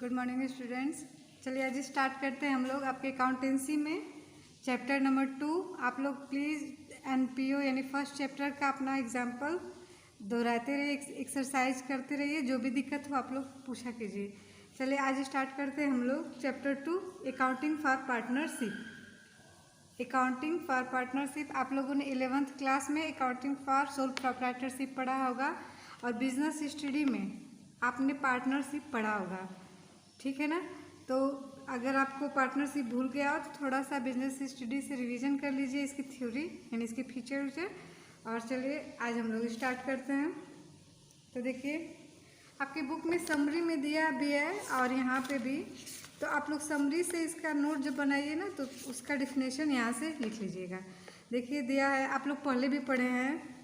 Good morning students. चलिए आज start करते हैं हम लोग आपके अकाउंटेंसी में चैप्टर नंबर 2। आप लोग प्लीज़ एनपीओ यानी फर्स्ट चैप्टर का अपना एग्जाम्पल दोहराते रहिए, एक्सरसाइज करते रहिए, जो भी दिक्कत हो आप लोग पूछा कीजिए। चलिए आज स्टार्ट करते हैं हम लोग chapter 2 accounting for partnership. Accounting for partnership आप लोगों ने 11th क्लास में अकाउंटिंग फॉर सोल प्रोप्राइटरशिप पढ़ा होगा और बिजनेस स्टडी में आपने पार्टनरशिप पढ़ा होगा, ठीक है ना। तो अगर आपको पार्टनरशिप भूल गया हो तो थोड़ा सा बिजनेस स्टडी से रिवीजन कर लीजिए इसकी थ्योरी यानी इसके फीचर उचर। और चलिए आज हम लोग स्टार्ट करते हैं। तो देखिए आपके बुक में समरी में दिया भी है और यहाँ पे भी, तो आप लोग समरी से इसका नोट जब बनाइए ना तो उसका डेफिनेशन यहाँ से लिख लीजिएगा। देखिए दिया है, आप लोग पहले भी पढ़े हैं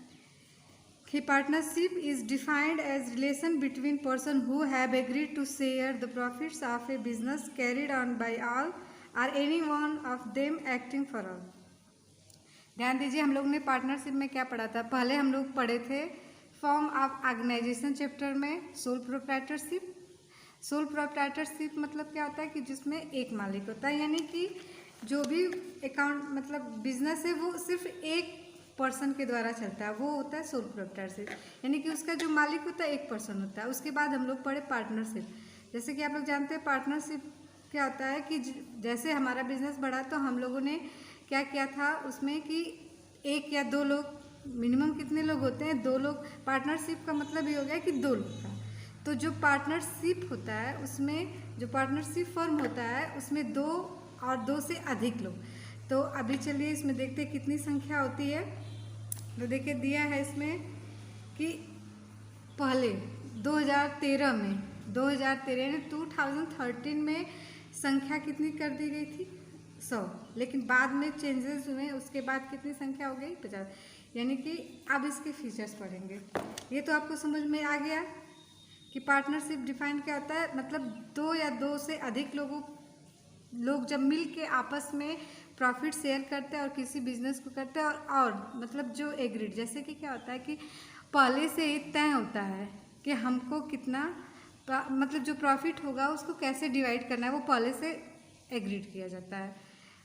कि partnership is defined as relation between person who have agreed to share the profits of a business carried on by all और any one of them acting for all. ध्यान दीजिए हम लोग ने पार्टनरशिप में क्या पढ़ा था। पहले हम लोग पढ़े the form of organisation chapter में सोल प्रोप्राइटरशिप। सोल प्रोप्राइटरशिप मतलब क्या होता है कि जिसमें एक मालिक होता है, यानी कि जो भी अकाउंट मतलब बिजनेस है वो सिर्फ एक पर्सन के द्वारा चलता है, वो होता है सोल प्रोप्राइटरशिप, यानी कि उसका जो मालिक होता है एक पर्सन होता है। उसके बाद हम लोग पढ़े पार्टनरशिप। जैसे कि आप लोग जानते हैं पार्टनरशिप क्या होता है कि जैसे हमारा बिजनेस बढ़ा तो हम लोगों ने क्या किया था उसमें कि एक या दो लोग, मिनिमम कितने लोग होते हैं, दो लोग। पार्टनरशिप का मतलब ये हो गया कि दो लोग का। तो जो पार्टनरशिप होता है उसमें, जो पार्टनरशिप फर्म होता है उसमें दो और दो से अधिक लोग। तो अभी चलिए इसमें देखते हैं कितनी संख्या होती है। तो देखिए दिया है इसमें कि पहले 2013 में 2013 में संख्या कितनी कर दी गई थी 100, लेकिन बाद में चेंजेस हुए, उसके बाद कितनी संख्या हो गई 50, यानी कि अब इसके फीचर्स पढ़ेंगे। ये तो आपको समझ में आ गया कि पार्टनरशिप डिफाइन क्या होता है। मतलब दो या दो से अधिक लोग जब मिल के आपस में प्रॉफिट शेयर करते हैं और किसी बिजनेस को करते हैं और मतलब जो एग्रीड, जैसे कि क्या होता है कि पहले से ही तय होता है कि हमको कितना मतलब जो प्रॉफिट होगा उसको कैसे डिवाइड करना है, वो पहले से एग्रीड किया जाता है।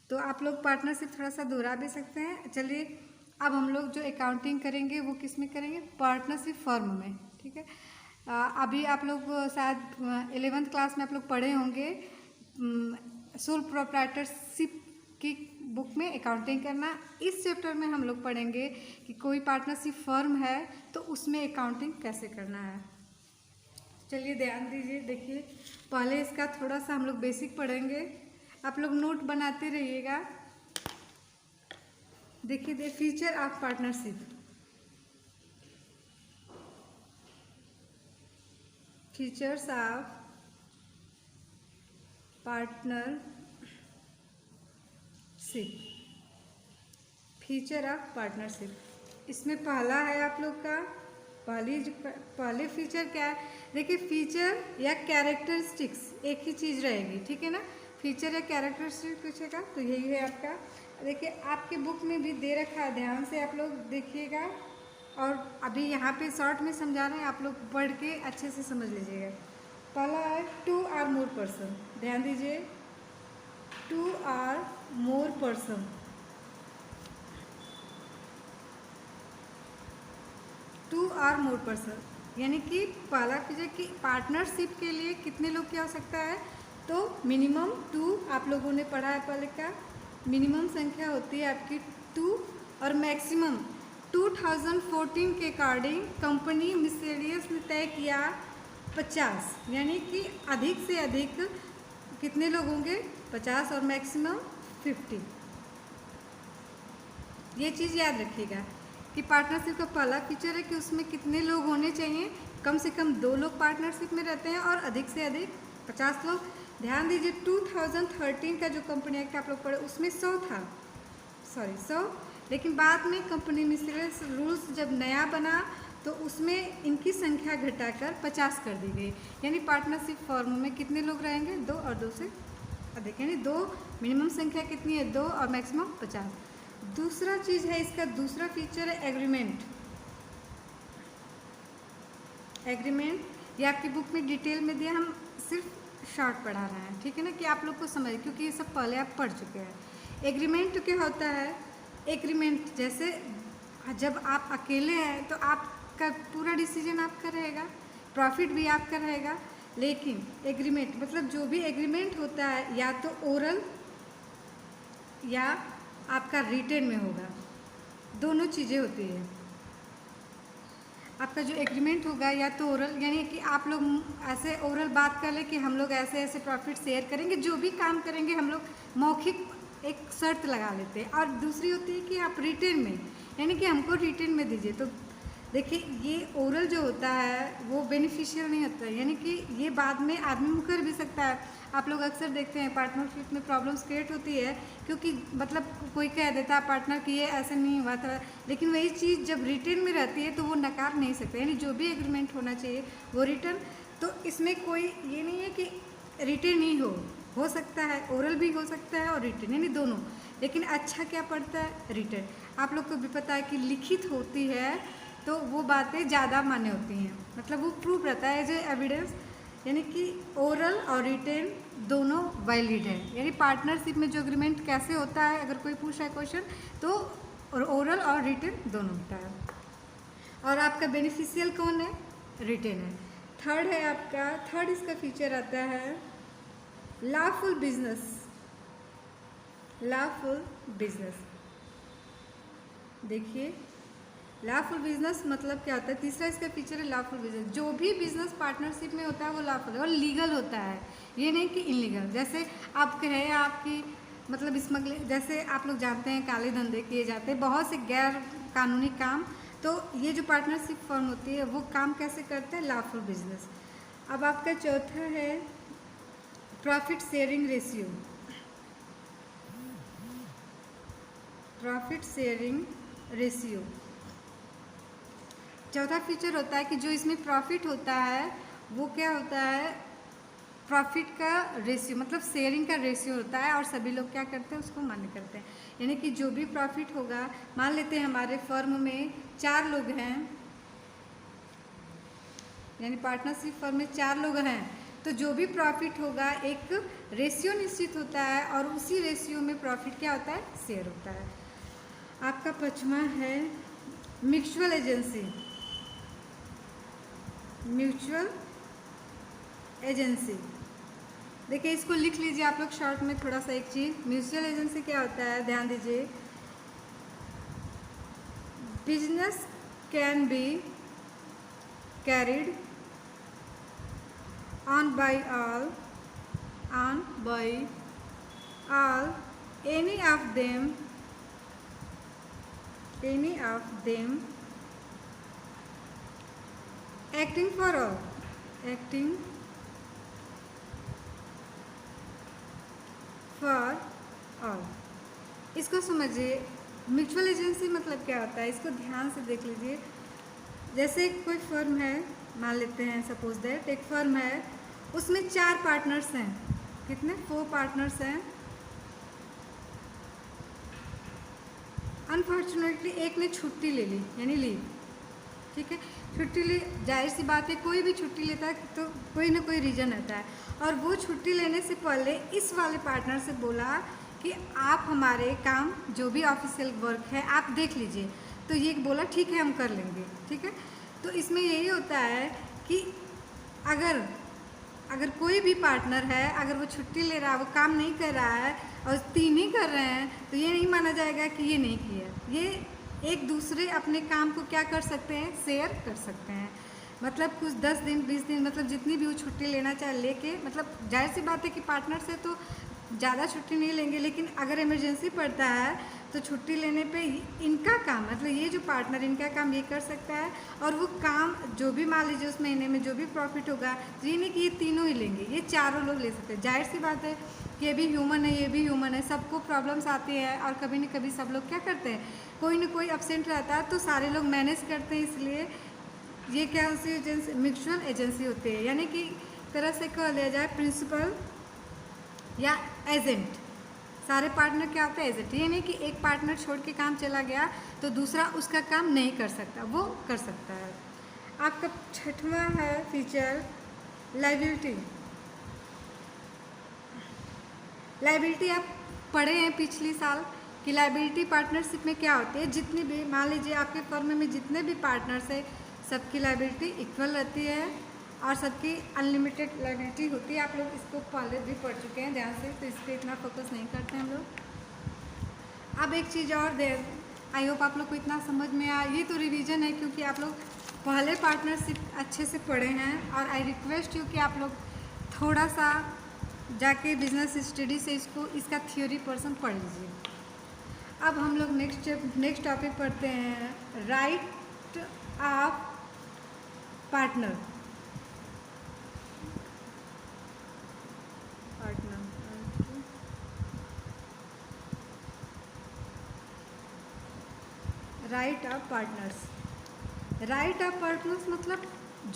तो आप लोग पार्टनरशिप थोड़ा सा दोहरा भी सकते हैं। चलिए अब हम लोग जो अकाउंटिंग करेंगे वो किस में करेंगे, पार्टनरशिप फर्म में, ठीक है। अभी आप लोग शायद 11th क्लास में आप लोग पढ़े होंगे सोल प्रोप्राइटरशिप की बुक में अकाउंटिंग करना। इस चैप्टर में हम लोग पढ़ेंगे कि कोई पार्टनरशिप फर्म है तो उसमें अकाउंटिंग कैसे करना है। चलिए ध्यान दीजिए, देखिए पहले इसका थोड़ा सा हम लोग बेसिक पढ़ेंगे, आप लोग नोट बनाते रहिएगा। देखिए feature of partnership. Features of partnership. Feature of partnership, इसमें पहला है आप लोग का पहले फीचर क्या है। देखिए फीचर या कैरेक्टरिस्टिक्स एक ही चीज़ रहेगी, ठीक है ना। फीचर या कैरेक्टरिस्टिक्स पूछेगा तो यही है आपका। देखिए आपके बुक में भी दे रखा है, ध्यान से आप लोग देखिएगा। और अभी यहाँ पे शॉर्ट में समझा रहे हैं, आप लोग पढ़ के अच्छे से समझ लीजिएगा। पहला है 2 और मोर पर्सन। ध्यान दीजिए 2 और मोर पर्सन। टू और मोर पर्सन यानी कि पहला फीचर कि पार्टनरशिप के लिए कितने लोग की आवश्यकता है, तो मिनिमम 2। आप लोगों ने पढ़ा है पहले का, मिनिमम संख्या होती है आपकी 2 और मैक्सिमम 2014 के अकॉर्डिंग कंपनी मिसलेनियस ने तय किया 50, यानी कि अधिक से अधिक कितने लोग होंगे 50 और मैक्सिमम 50। ये चीज़ याद रखिएगा कि पार्टनरशिप का पहला फीचर है कि उसमें कितने लोग होने चाहिए, कम से कम 2 लोग पार्टनरशिप में रहते हैं और अधिक से अधिक 50 लोग। ध्यान दीजिए 2013 का जो कंपनी एक्ट आप लोग पढ़े उसमें 100 था, 100, लेकिन बाद में कंपनी मिसलेनियस रूल्स जब नया बना तो उसमें इनकी संख्या घटाकर 50 कर दी गई, यानी पार्टनरशिप फर्म में कितने लोग रहेंगे 2 और 2 से अधिक, यानी 2 मिनिमम संख्या कितनी है 2 और मैक्सिमम 50। दूसरा चीज़ है इसका, दूसरा फीचर है एग्रीमेंट। एग्रीमेंट ये आपकी बुक में डिटेल में दिया, हम सिर्फ शॉर्ट पढ़ा रहे हैं, ठीक है ना, कि आप लोग को समझ, क्योंकि ये सब पहले आप पढ़ चुके हैं। एग्रीमेंट क्या होता है? एग्रीमेंट जैसे जब आप अकेले हैं तो आपका पूरा डिसीजन आपका रहेगा, प्रॉफिट भी आपका रहेगा, लेकिन एग्रीमेंट मतलब जो भी एग्रीमेंट होता है या तो ओरल या आपका रिटेन में होगा, दोनों चीज़ें होती है। आपका जो एग्रीमेंट होगा या तो ओरल, यानी कि आप लोग ऐसे ओरल बात कर ले कि हम लोग ऐसे ऐसे प्रॉफिट शेयर करेंगे, जो भी काम करेंगे हम लोग मौखिक एक शर्त लगा लेते हैं। और दूसरी होती है कि आप रिटेन में, यानी कि हमको रिटेन में दीजिए। तो देखिए ये ओरल जो होता है वो बेनिफिशियल नहीं होता है, यानी कि ये बाद में आदमी मुकर भी सकता है। आप लोग अक्सर देखते हैं पार्टनरशिप में प्रॉब्लम्स क्रिएट होती है, क्योंकि मतलब कोई कह देता है पार्टनर कि ये ऐसे नहीं हुआ था, लेकिन वही चीज़ जब रिटर्न में रहती है तो वो नकार नहीं सकते। यानी जो भी एग्रीमेंट होना चाहिए वो रिटर्न, तो इसमें कोई ये नहीं है कि रिटर्न ही हो सकता है, ओरल भी हो सकता है और रिटर्न, यानी दोनों। लेकिन अच्छा क्या पड़ता है? रिटर्न। आप लोग को भी पता है कि लिखित होती है तो वो बातें ज़्यादा मान्य होती हैं, मतलब वो प्रूफ रहता है एज ए एविडेंस, यानी कि ओरल और रिटेन दोनों वैलिड है। यानी पार्टनरशिप में जो एग्रीमेंट कैसे होता है, अगर कोई पूछ रहा है क्वेश्चन, तो ओरल और रिटेन दोनों होता है। और आपका बेनिफिशियल कौन है? रिटेन है। थर्ड है आपका, थर्ड इसका फीचर आता है लॉफुल बिजनेस। लॉफुल बिजनेस, देखिए लॉफुल बिजनेस मतलब क्या होता है? तीसरा इसका फीचर है लॉफुल बिजनेस। जो भी बिजनेस पार्टनरशिप में होता है वो लॉफुल है और लीगल होता है, ये नहीं कि इनलीगल। जैसे आप कहें आपकी मतलब स्मगलिंग, जैसे आप लोग जानते हैं काले धंधे किए जाते हैं, बहुत से गैर कानूनी काम, तो ये जो पार्टनरशिप फर्म होती है वो काम कैसे करते हैं? Lawful business. अब आपका चौथा है profit sharing ratio. Profit sharing ratio चौथा फीचर होता है कि जो इसमें प्रॉफिट होता है वो क्या होता है? प्रॉफिट का रेशियो, मतलब शेयरिंग का रेशियो होता है, और सभी लोग क्या करते हैं? उसको मान्य करते हैं। यानी कि जो भी प्रॉफिट होगा, मान लेते हैं हमारे फर्म में 4 लोग हैं, यानी पार्टनरशिप फर्म में 4 लोग हैं, तो जो भी प्रॉफिट होगा एक रेशियो निश्चित होता है, और उसी रेशियो में प्रॉफिट क्या होता है? शेयर होता है। आपका पांचवा है म्यूचुअल एजेंसी। म्यूचुअल एजेंसी, देखिए इसको लिख लीजिए आप लोग शॉर्ट में थोड़ा सा एक चीज़। म्यूचुअल एजेंसी क्या होता है? ध्यान दीजिए। Business can be carried on by all any of them acting for all, acting for all। इसको समझिए, म्यूचुअल एजेंसी मतलब क्या होता है, इसको ध्यान से देख लीजिए। जैसे कोई फर्म है, मान लेते हैं सपोज दैट एक फर्म है, उसमें 4 पार्टनर्स हैं। कितने? 4 पार्टनर्स हैं। अनफॉर्चुनेटली एक ने छुट्टी ले ली, यानी लीव, ठीक है, छुट्टी ली। जाहिर सी बात है कोई भी छुट्टी लेता है तो कोई ना कोई रीज़न रहता है, और वो छुट्टी लेने से पहले इस वाले पार्टनर से बोला कि आप हमारे काम जो भी ऑफिशियल वर्क है आप देख लीजिए। तो ये बोला ठीक है हम कर लेंगे, ठीक है। तो इसमें यही होता है कि अगर कोई भी पार्टनर है, अगर वो छुट्टी ले रहा है, वो काम नहीं कर रहा है और 3 ही कर रहे हैं, तो ये नहीं माना जाएगा कि ये नहीं किया। ये एक दूसरे अपने काम को क्या कर सकते हैं? शेयर कर सकते हैं। मतलब कुछ 10 दिन 20 दिन, मतलब जितनी भी वो छुट्टी लेना चाहे लेके, मतलब जाहिर सी बात है कि पार्टनर से तो ज़्यादा छुट्टी नहीं लेंगे, लेकिन अगर इमरजेंसी पड़ता है तो छुट्टी लेने पे इनका काम, मतलब ये जो पार्टनर इनका काम ये कर सकता है, और वो काम जो भी मान लीजिए उस महीने में जो भी प्रॉफिट होगा, ये नहीं कि ये तीनों ही लेंगे, ये चारों लोग ले सकते हैं। जाहिर सी बात है कि ये भी ह्यूमन है, ये भी ह्यूमन है, सबको प्रॉब्लम्स आती है, और कभी न कभी सब लोग क्या करते हैं, कोई ना कोई एब्सेंट रहता है, तो सारे लोग मैनेज करते हैं। इसलिए ये क्या होती है? एजेंसी, म्यूचुअल एजेंसी होती है। यानी कि तरह से कह लिया जाए प्रिंसिपल या एजेंट, सारे पार्टनर क्या होते हैं? एजेंट। ये नहीं कि एक पार्टनर छोड़ के काम चला गया तो दूसरा उसका काम नहीं कर सकता, वो कर सकता है। आपका 6वां है फीचर लायबिलिटी। लायबिलिटी आप पढ़े हैं पिछले साल कि लायबिलिटी पार्टनरशिप में क्या होती है। जितनी भी मान लीजिए आपके फर्म में जितने भी पार्टनर्स है सबकी लायबिलिटी इक्वल रहती है और सबकी अनलिमिटेड लायबिलिटी होती है। आप लोग इसको पहले भी पढ़ चुके हैं ध्यान से, तो इस पर इतना फोकस नहीं करते हैं हम लोग। अब एक चीज़ और दे, आई होप आप लोग को इतना समझ में आया। ये तो रिवीजन है क्योंकि आप लोग पहले पार्टनरशिप अच्छे से पढ़े हैं, और आई रिक्वेस्ट यू कि आप लोग थोड़ा सा जाके बिजनेस स्टडी से इसका थ्योरी पर्सन पढ़ लीजिए। अब हम लोग नेक्स्ट टॉपिक पढ़ते हैं, right of partner. Right of partners. Right of partners मतलब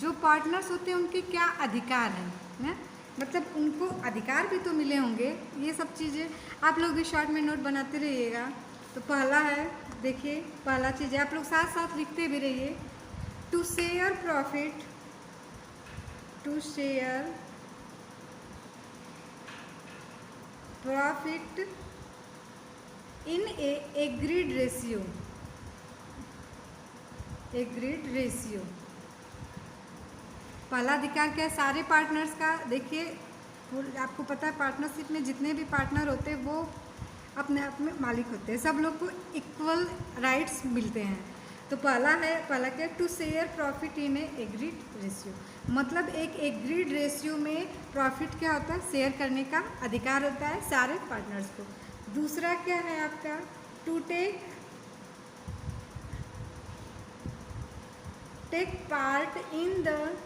जो पार्टनर्स होते हैं उनके क्या अधिकार हैं ना, मतलब उनको अधिकार भी तो मिले होंगे। ये सब चीज़ें आप लोग भी शॉर्ट में नोट बनाते रहिएगा। तो पहला है, देखिए पहला चीज़ है, आप लोग साथ साथ लिखते भी रहिए, to share profit, to share profit in a agreed ratio, agreed ratio. पहला अधिकार क्या है, सारे पार्टनर्स का। देखिए आपको पता है पार्टनरशिप में जितने भी पार्टनर होते हैं वो अपने आप में मालिक होते हैं, सब लोग को इक्वल राइट्स मिलते हैं। तो पहला क्या, to share profit in a agreed ratio, मतलब एक एग्रीड रेशियो में प्रॉफिट क्या होता है, शेयर करने का अधिकार होता है सारे पार्टनर्स को। दूसरा क्या है आपका, to take part in the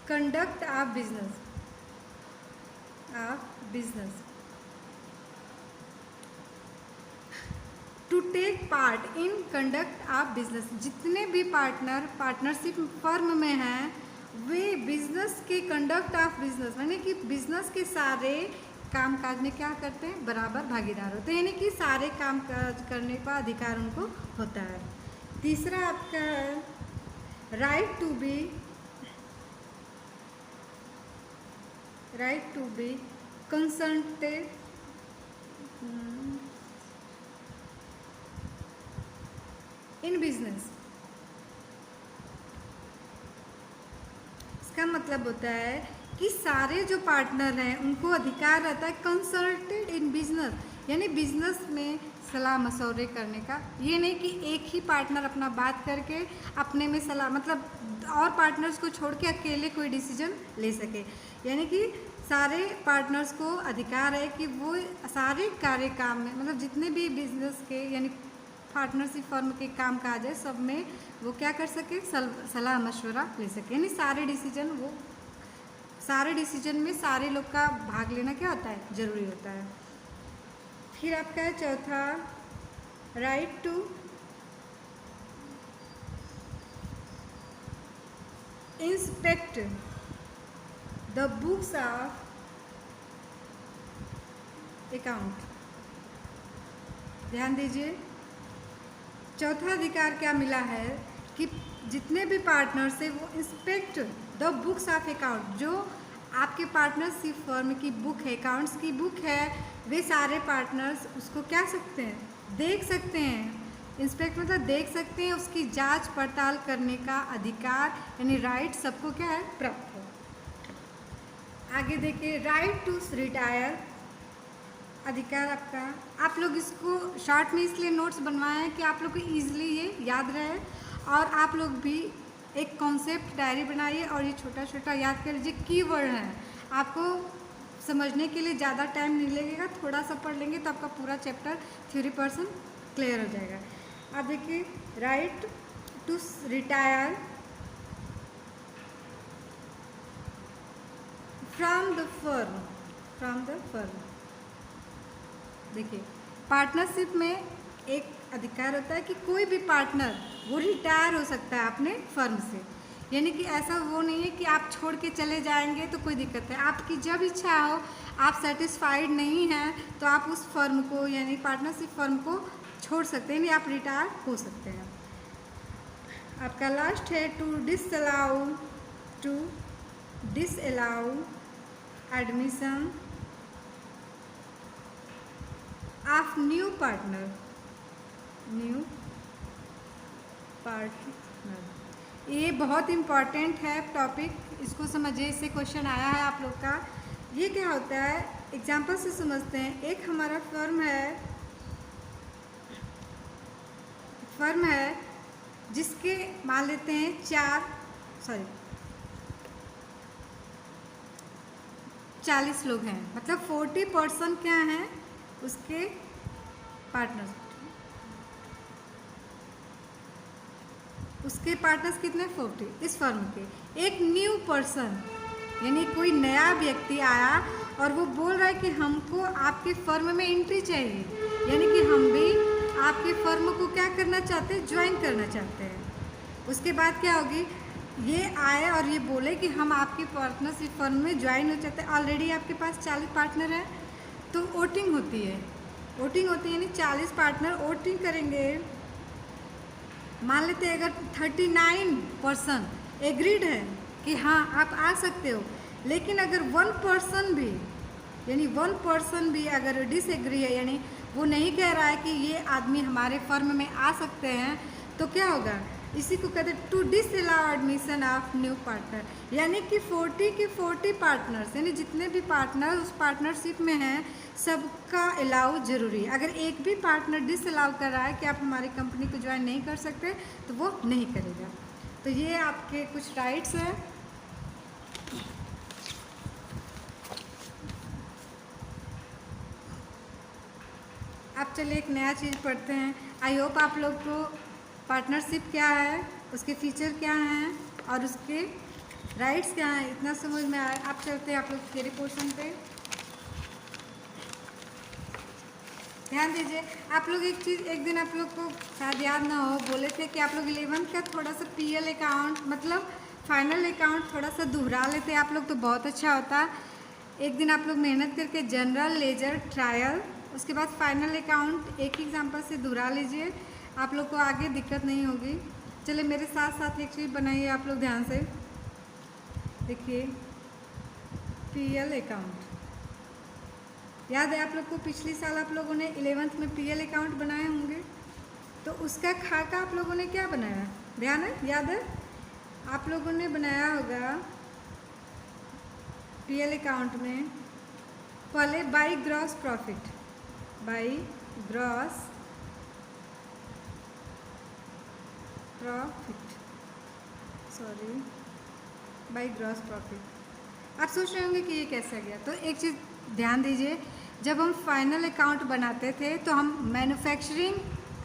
conduct of business, to take part in conduct of business. जितने भी पार्टनरशिप फर्म में हैं वे बिजनेस के कंडक्ट ऑफ बिजनेस, यानी कि बिजनेस के सारे काम काज में क्या करते हैं, बराबर भागीदार होते हैं, यानी कि सारे काम काज करने का अधिकार उनको होता है। तीसरा आपका है right to be consulted in business. इसका मतलब होता है कि सारे जो पार्टनर हैं उनको अधिकार रहता है कंसल्टेड इन बिजनेस, यानी बिजनेस में सलाह मशवरे करने का। ये नहीं कि एक ही पार्टनर अपना बात करके अपने में सलाह, मतलब और पार्टनर्स को छोड़ के अकेले कोई डिसीजन ले सके। यानी कि सारे पार्टनर्स को अधिकार है कि वो सारे कार्य काम में, मतलब जितने भी बिजनेस के यानी पार्टनरशिप फर्म के काम काज है सब में वो क्या कर सके, सलाह मशवरा ले सके। यानी सारे डिसीजन में सारे लोग का भाग लेना क्या होता है, जरूरी होता है। फिर आपका है चौथा, right to inspect the books of account. ध्यान दीजिए, चौथा अधिकार क्या मिला है कि जितने भी पार्टनर्स है वो inspect the books of account, जो आपके पार्टनरशिप फर्म की बुक है, अकाउंट्स की बुक है, वे सारे पार्टनर्स उसको क्या सकते हैं, देख सकते हैं। इंस्पेक्ट मतलब देख सकते हैं, उसकी जांच पड़ताल करने का अधिकार यानी राइट सबको क्या है, प्राप्त है। आगे देखिए, राइट टू रिटायर अधिकार आपका। आप लोग इसको शॉर्ट में इसलिए नोट्स बनवाए हैं कि आप लोग को ईजिली ये याद रहे, और आप लोग भी एक कॉन्सेप्ट डायरी बनाइए और ये छोटा छोटा याद कर लीजिए। कीवर्ड है, आपको समझने के लिए ज़्यादा टाइम नहीं लगेगा, थोड़ा सा पढ़ लेंगे तो आपका पूरा चैप्टर थ्योरी पर्सन क्लियर हो जाएगा। अब देखिए, right to retire from the firm. देखिए, पार्टनरशिप में एक अधिकार होता है कि कोई भी पार्टनर वो रिटायर हो सकता है अपने फर्म से, यानी कि ऐसा वो नहीं है कि आप छोड़ के चले जाएंगे तो कोई दिक्कत है। आपकी जब इच्छा हो, आप सेटिस्फाइड नहीं हैं तो आप उस फर्म को यानी पार्टनरशिप फर्म को छोड़ सकते हैं, यानी आप रिटायर हो सकते हैं। आपका लास्ट है to disallow admission of new partner, new partner. ये बहुत इम्पॉर्टेंट है टॉपिक, इसको समझिए, इससे क्वेश्चन आया है आप लोग का। ये क्या होता है, एग्जाम्पल से समझते हैं। एक हमारा फर्म है जिसके मान लेते हैं 40 लोग हैं, मतलब 40% क्या हैं उसके पार्टनर्स। उसके पार्टनर्स कितने, 40 इस फर्म के। एक न्यू पर्सन यानी कोई नया व्यक्ति आया और वो बोल रहा है कि हमको आपके फर्म में एंट्री चाहिए, यानी कि हम भी आपके फर्म को क्या करना चाहते हैं, ज्वाइन करना चाहते हैं। उसके बाद क्या होगी, ये आए और ये बोले कि हम आपके पार्टनरशिप फर्म में ज्वाइन हो चाहते हैं। ऑलरेडी आपके पास 40 पार्टनर हैं, तो वोटिंग होती है यानी 40 पार्टनर वोटिंग करेंगे। मान लेते हैं अगर 39% एग्रीड है कि हाँ आप आ सकते हो, लेकिन अगर 1% भी अगर डिसएग्री है, यानी वो नहीं कह रहा है कि ये आदमी हमारे फर्म में आ सकते हैं, तो क्या होगा, इसी को कहते हैं to disallow admission of new partner. यानी कि 40 के 40 पार्टनर्स, यानी जितने भी पार्टनर उस पार्टनरशिप में हैं सबका अलाउ जरूरी है। अगर एक भी पार्टनर डिसअलाउ कर रहा है कि आप हमारी कंपनी को ज्वाइन नहीं कर सकते, तो वो नहीं करेगा। तो ये आपके कुछ राइट्स हैं। अब चलिए एक नया चीज़ पढ़ते हैं। आई होप आप लोग को पार्टनरशिप क्या है, उसके फीचर क्या हैं और उसके राइट्स क्या हैं, इतना समझ में आया। आप चलते हैं आप लोग थ्योरी पोर्शन पे, ध्यान दीजिए। आप लोग एक चीज़, एक दिन आप लोग को शायद याद ना हो, बोले थे कि आप लोग 11th का थोड़ा सा पीएल अकाउंट मतलब फाइनल अकाउंट थोड़ा सा दोहरा लेते आप लोग तो बहुत अच्छा होता। एक दिन आप लोग मेहनत करके जनरल, लेजर, ट्रायल, उसके बाद फाइनल अकाउंट एक एग्जाम्पल से दोहरा लीजिए, आप लोग को आगे दिक्कत नहीं होगी। चलिए मेरे साथ साथ एक चीज़ बनाइए आप लोग ध्यान से देखिए। पीएल अकाउंट याद है आप लोग को, पिछली साल आप लोगों ने 11th में पीएल अकाउंट बनाए होंगे, तो उसका खाका आप लोगों ने क्या बनाया, ध्यान है, याद है? आप लोगों ने बनाया होगा पीएल अकाउंट में पहले by gross profit, by gross profit, sorry by gross profit. आप सोच रहे होंगे कि ये कैसे गया, तो एक चीज़ ध्यान दीजिए, जब हम फाइनल अकाउंट बनाते थे तो हम मैन्युफैक्चरिंग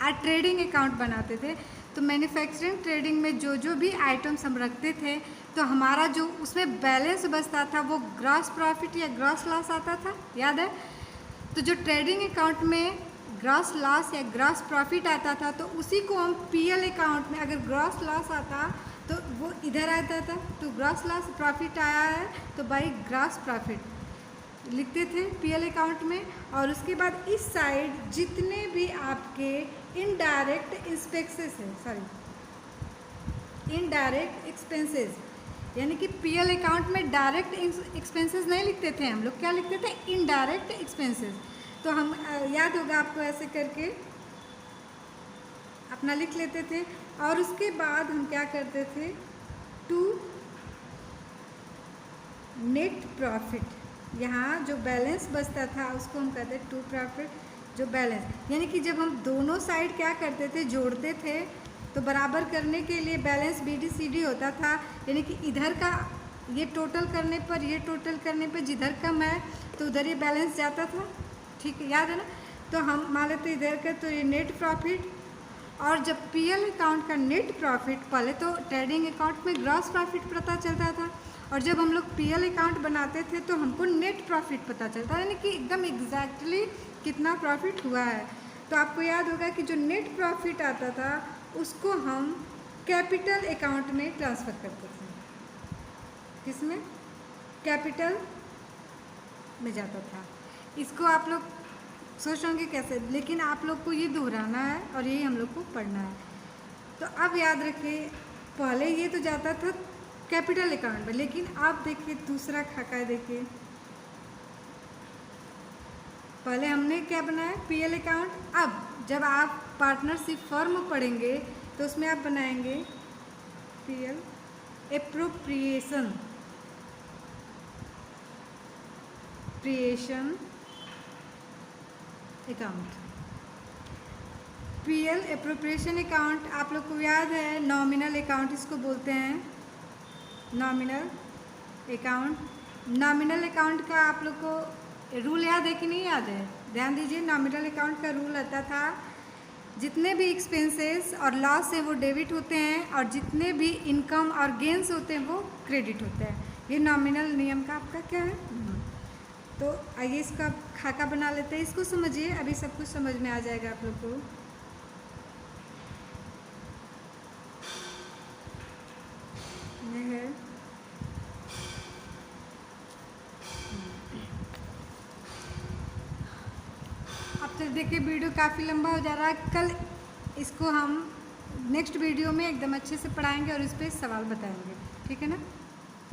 और ट्रेडिंग अकाउंट बनाते थे। तो मैन्युफैक्चरिंग ट्रेडिंग में जो जो भी आइटम्स हम रखते थे, तो हमारा जो उसमें बैलेंस बचता था वो ग्रॉस प्रॉफिट या ग्रॉस लॉस आता था, याद है? तो जो ट्रेडिंग अकाउंट में ग्रॉस लॉस या ग्रॉस प्रॉफिट आता था, तो उसी को हम पीएल अकाउंट में अगर ग्रॉस लॉस आता तो वो इधर आता था, तो ग्रॉस लॉस प्रॉफिट आया है तो बाई ग्रॉस प्रॉफिट लिखते थे पीएल अकाउंट में। और उसके बाद इस साइड जितने भी आपके इनडायरेक्ट एक्सपेंसेस है, सॉरी इनडायरेक्ट एक्सपेंसेस, यानी कि पीएल अकाउंट में डायरेक्ट एक्सपेंसेस नहीं लिखते थे हम लोग, क्या लिखते थे, इनडायरेक्ट एक्सपेंसेस। तो हम याद होगा आपको, ऐसे करके अपना लिख लेते थे। और उसके बाद हम क्या करते थे, टू नेट प्रॉफिट, यहाँ जो बैलेंस बचता था उसको हम कहते हैं टू प्रॉफिट, जो बैलेंस, यानी कि जब हम दोनों साइड क्या करते थे, जोड़ते थे, तो बराबर करने के लिए बैलेंस BD/CD होता था, यानी कि इधर का ये टोटल करने पर, ये टोटल करने पर जिधर कम है तो उधर ये बैलेंस जाता था, ठीक है, याद है ना? तो हम मान लेते इधर का, तो ये नेट प्रॉफिट। और जब पीएल अकाउंट का नेट प्रॉफिट, पहले तो ट्रेडिंग अकाउंट में ग्रॉस प्रॉफिट पता चलता था, और जब हम लोग पीएल अकाउंट बनाते थे तो हमको नेट प्रॉफिट पता चलता, यानी कि एकदम एग्जैक्टली कितना प्रॉफिट हुआ है। तो आपको याद होगा कि जो नेट प्रॉफिट आता था उसको हम कैपिटल अकाउंट में ट्रांसफ़र करते थे, किसमें, कैपिटल में जाता था। इसको आप लोग सोच होंगे कैसे, लेकिन आप लोग को ये दोहराना है और यही हम लोग को पढ़ना है। तो अब याद रखिए, पहले ये तो जाता था कैपिटल अकाउंट में, लेकिन आप देखिए दूसरा खाका है, देखिए पहले हमने क्या बनाया, पीएल अकाउंट। अब जब आप पार्टनरशिप फर्म पढ़ेंगे तो उसमें आप बनाएंगे PL appropriation account. PL appropriation account आप लोग को याद है, नॉमिनल अकाउंट इसको बोलते हैं, नॉमिनल अकाउंट। नॉमिनल अकाउंट का आप लोग को रूल याद है कि नहीं याद है? ध्यान दीजिए, नॉमिनल अकाउंट का रूल आता था जितने भी एक्सपेंसेस और लॉस है वो डेबिट होते हैं और जितने भी इनकम और गेंस होते हैं वो क्रेडिट होते हैं। ये नॉमिनल नियम का आपका क्या है। तो आइए इसका खाका बना लेते हैं, इसको समझिए, अभी सब कुछ समझ में आ जाएगा आप लोग को। ये है अब तक देखिए वीडियो काफ़ी लंबा हो जा रहा है, कल इसको हम नेक्स्ट वीडियो में एकदम अच्छे से पढ़ाएंगे और इस पर सवाल बताएंगे, ठीक है ना।